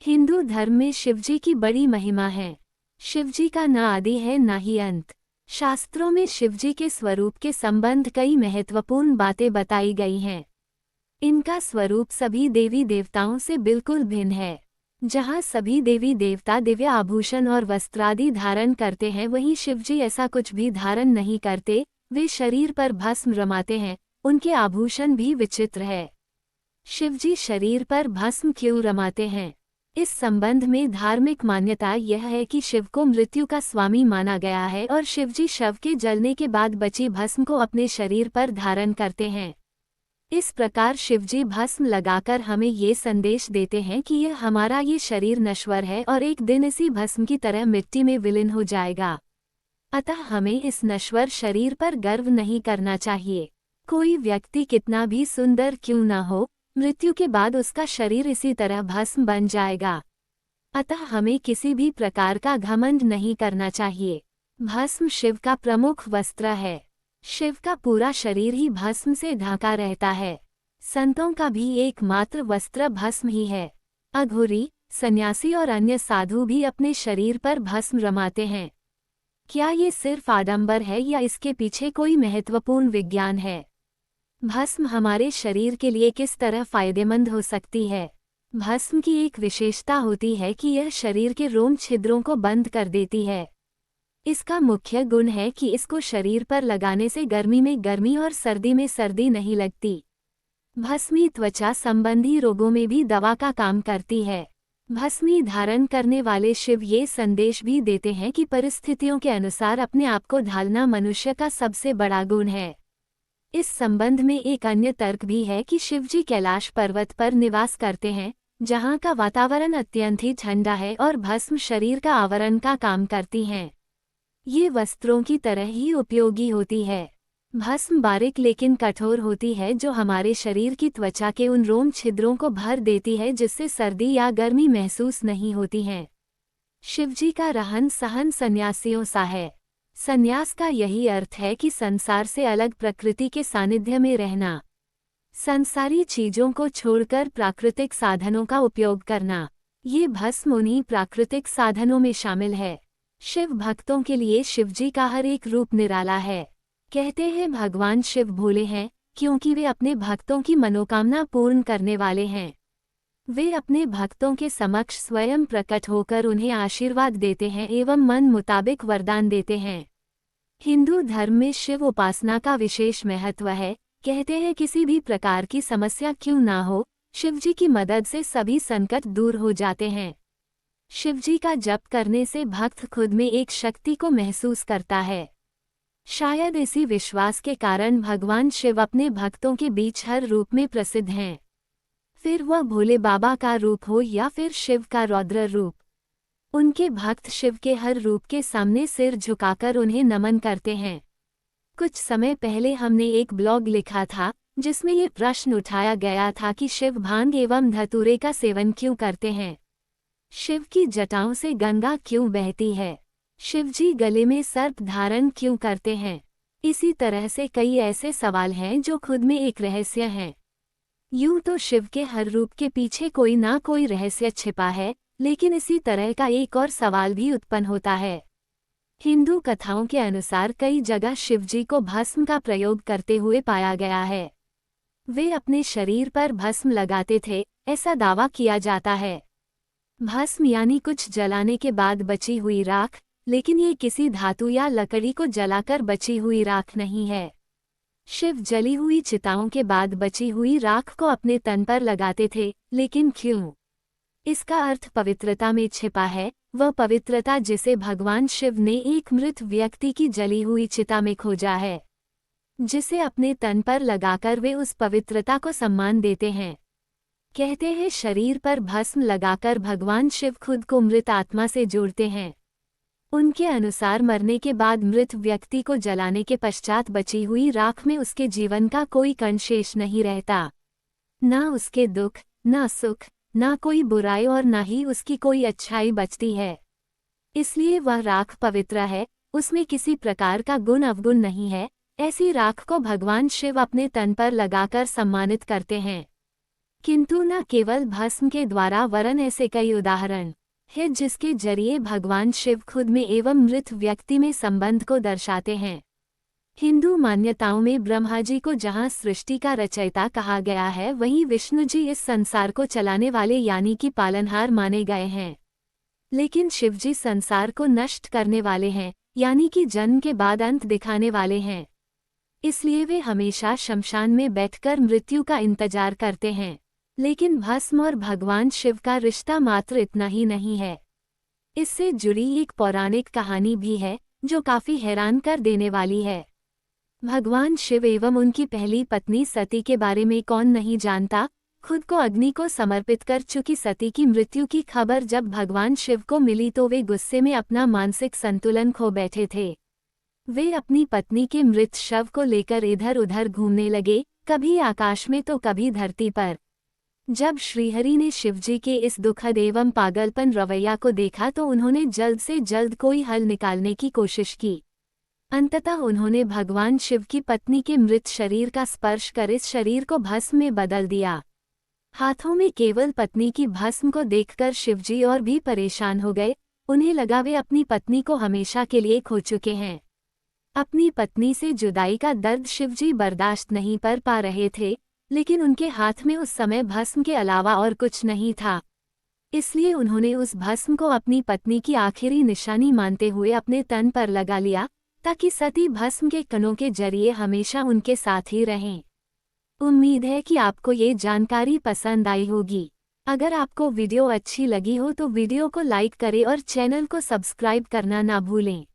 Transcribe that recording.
हिंदू धर्म में शिवजी की बड़ी महिमा है। शिवजी का न आदि है न ही अंत। शास्त्रों में शिवजी के स्वरूप के संबंध कई महत्वपूर्ण बातें बताई गई हैं। इनका स्वरूप सभी देवी देवताओं से बिल्कुल भिन्न है। जहाँ सभी देवी देवता दिव्य आभूषण और वस्त्रादि धारण करते हैं, वहीं शिवजी ऐसा कुछ भी धारण नहीं करते। वे शरीर पर भस्म रमाते हैं। उनके आभूषण भी विचित्र है। शिवजी शरीर पर भस्म क्यों रमाते हैं? इस संबंध में धार्मिक मान्यता यह है कि शिव को मृत्यु का स्वामी माना गया है और शिवजी शव के जलने के बाद बची भस्म को अपने शरीर पर धारण करते हैं। इस प्रकार शिवजी भस्म लगाकर हमें ये संदेश देते हैं कि यह हमारा ये शरीर नश्वर है और एक दिन इसी भस्म की तरह मिट्टी में विलीन हो जाएगा। अतः हमें इस नश्वर शरीर पर गर्व नहीं करना चाहिए। कोई व्यक्ति कितना भी सुंदर क्यों न हो, मृत्यु के बाद उसका शरीर इसी तरह भस्म बन जाएगा। अतः हमें किसी भी प्रकार का घमंड नहीं करना चाहिए। भस्म शिव का प्रमुख वस्त्र है। शिव का पूरा शरीर ही भस्म से ढका रहता है। संतों का भी एकमात्र वस्त्र भस्म ही है। अघोरी, सन्यासी और अन्य साधु भी अपने शरीर पर भस्म रमाते हैं। क्या ये सिर्फ आडंबर है या इसके पीछे कोई महत्वपूर्ण विज्ञान है? भस्म हमारे शरीर के लिए किस तरह फायदेमंद हो सकती है? भस्म की एक विशेषता होती है कि यह शरीर के रोम छिद्रों को बंद कर देती है। इसका मुख्य गुण है कि इसको शरीर पर लगाने से गर्मी में गर्मी और सर्दी में सर्दी नहीं लगती। भस्मी त्वचा संबंधी रोगों में भी दवा का काम करती है। भस्मी धारण करने वाले शिव ये संदेश भी देते हैं कि परिस्थितियों के अनुसार अपने आप को ढालना मनुष्य का सबसे बड़ा गुण है। इस संबंध में एक अन्य तर्क भी है कि शिवजी कैलाश पर्वत पर निवास करते हैं, जहाँ का वातावरण अत्यंत ही ठंडा है और भस्म शरीर का आवरण का काम करती हैं। ये वस्त्रों की तरह ही उपयोगी होती है। भस्म बारीक लेकिन कठोर होती है, जो हमारे शरीर की त्वचा के उन रोम छिद्रों को भर देती है जिससे सर्दी या गर्मी महसूस नहीं होती है। शिवजी का रहन सहन सन्यासियों सा है। संन्यास का यही अर्थ है कि संसार से अलग प्रकृति के सानिध्य में रहना, संसारी चीजों को छोड़कर प्राकृतिक साधनों का उपयोग करना। ये भस्म उन्हीं प्राकृतिक साधनों में शामिल है। शिव भक्तों के लिए शिवजी का हर एक रूप निराला है। कहते हैं भगवान शिव भोले हैं, क्योंकि वे अपने भक्तों की मनोकामना पूर्ण करने वाले हैं। वे अपने भक्तों के समक्ष स्वयं प्रकट होकर उन्हें आशीर्वाद देते हैं एवं मन मुताबिक वरदान देते हैं। हिंदू धर्म में शिव उपासना का विशेष महत्व है। कहते हैं किसी भी प्रकार की समस्या क्यों ना हो, शिवजी की मदद से सभी संकट दूर हो जाते हैं। शिवजी का जप करने से भक्त खुद में एक शक्ति को महसूस करता है। शायद इसी विश्वास के कारण भगवान शिव अपने भक्तों के बीच हर रूप में प्रसिद्ध हैं। फिर वह भोले बाबा का रूप हो या फिर शिव का रौद्र रूप, उनके भक्त शिव के हर रूप के सामने सिर झुकाकर उन्हें नमन करते हैं। कुछ समय पहले हमने एक ब्लॉग लिखा था जिसमें ये प्रश्न उठाया गया था कि शिव भांग एवं धतूरे का सेवन क्यों करते हैं? शिव की जटाओं से गंगा क्यों बहती है? शिवजी गले में सर्प धारण क्यों करते हैं? इसी तरह से कई ऐसे सवाल हैं जो खुद में एक रहस्य हैं। यूं तो शिव के हर रूप के पीछे कोई ना कोई रहस्य छिपा है, लेकिन इसी तरह का एक और सवाल भी उत्पन्न होता है। हिंदू कथाओं के अनुसार कई जगह शिवजी को भस्म का प्रयोग करते हुए पाया गया है। वे अपने शरीर पर भस्म लगाते थे, ऐसा दावा किया जाता है। भस्म यानी कुछ जलाने के बाद बची हुई राख, लेकिन ये किसी धातु या लकड़ी को जलाकर बची हुई राख नहीं है। शिव जली हुई चिताओं के बाद बची हुई राख को अपने तन पर लगाते थे, लेकिन क्यों? इसका अर्थ पवित्रता में छिपा है, वह पवित्रता जिसे भगवान शिव ने एक मृत व्यक्ति की जली हुई चिता में खोजा है, जिसे अपने तन पर लगाकर वे उस पवित्रता को सम्मान देते हैं। कहते हैं शरीर पर भस्म लगाकर भगवान शिव खुद को मृत आत्मा से जोड़ते हैं। उनके अनुसार मरने के बाद मृत व्यक्ति को जलाने के पश्चात बची हुई राख में उसके जीवन का कोई कण शेष नहीं रहता। न उसके दुख, न सुख, न कोई बुराई और न ही उसकी कोई अच्छाई बचती है। इसलिए वह राख पवित्र है, उसमें किसी प्रकार का गुण अवगुण नहीं है। ऐसी राख को भगवान शिव अपने तन पर लगाकर सम्मानित करते हैं। किंतु न केवल भस्म के द्वारा वरन ऐसे कई उदाहरण है जिसके जरिए भगवान शिव खुद में एवं मृत व्यक्ति में संबंध को दर्शाते हैं। हिंदू मान्यताओं में ब्रह्मा जी को जहाँ सृष्टि का रचयिता कहा गया है, वहीं विष्णु जी इस संसार को चलाने वाले यानी कि पालनहार माने गए हैं। लेकिन शिवजी संसार को नष्ट करने वाले हैं, यानी कि जन्म के बाद अंत दिखाने वाले हैं। इसलिए वे हमेशा शमशान में बैठकर मृत्यु का इंतजार करते हैं। लेकिन भस्म और भगवान शिव का रिश्ता मात्र इतना ही नहीं है। इससे जुड़ी एक पौराणिक कहानी भी है जो काफी हैरान कर देने वाली है। भगवान शिव एवं उनकी पहली पत्नी सती के बारे में कौन नहीं जानता। खुद को अग्नि को समर्पित कर चुकी सती की मृत्यु की खबर जब भगवान शिव को मिली तो वे गुस्से में अपना मानसिक संतुलन खो बैठे थे। वे अपनी पत्नी के मृत शव को लेकर इधर उधर घूमने लगे, कभी आकाश में तो कभी धरती पर। जब श्रीहरि ने शिवजी के इस दुखद एवं पागलपन रवैया को देखा तो उन्होंने जल्द से जल्द कोई हल निकालने की कोशिश की। अंततः उन्होंने भगवान शिव की पत्नी के मृत शरीर का स्पर्श कर इस शरीर को भस्म में बदल दिया। हाथों में केवल पत्नी की भस्म को देखकर शिवजी और भी परेशान हो गए। उन्हें लगा वे अपनी पत्नी को हमेशा के लिए खो चुके हैं। अपनी पत्नी से जुदाई का दर्द शिवजी बर्दाश्त नहीं कर पा रहे थे, लेकिन उनके हाथ में उस समय भस्म के अलावा और कुछ नहीं था। इसलिए उन्होंने उस भस्म को अपनी पत्नी की आखिरी निशानी मानते हुए अपने तन पर लगा लिया, ताकि सती भस्म के कणों के जरिए हमेशा उनके साथ ही रहें। उम्मीद है कि आपको ये जानकारी पसंद आई होगी। अगर आपको वीडियो अच्छी लगी हो तो वीडियो को लाइक करें और चैनल को सब्सक्राइब करना ना भूलें।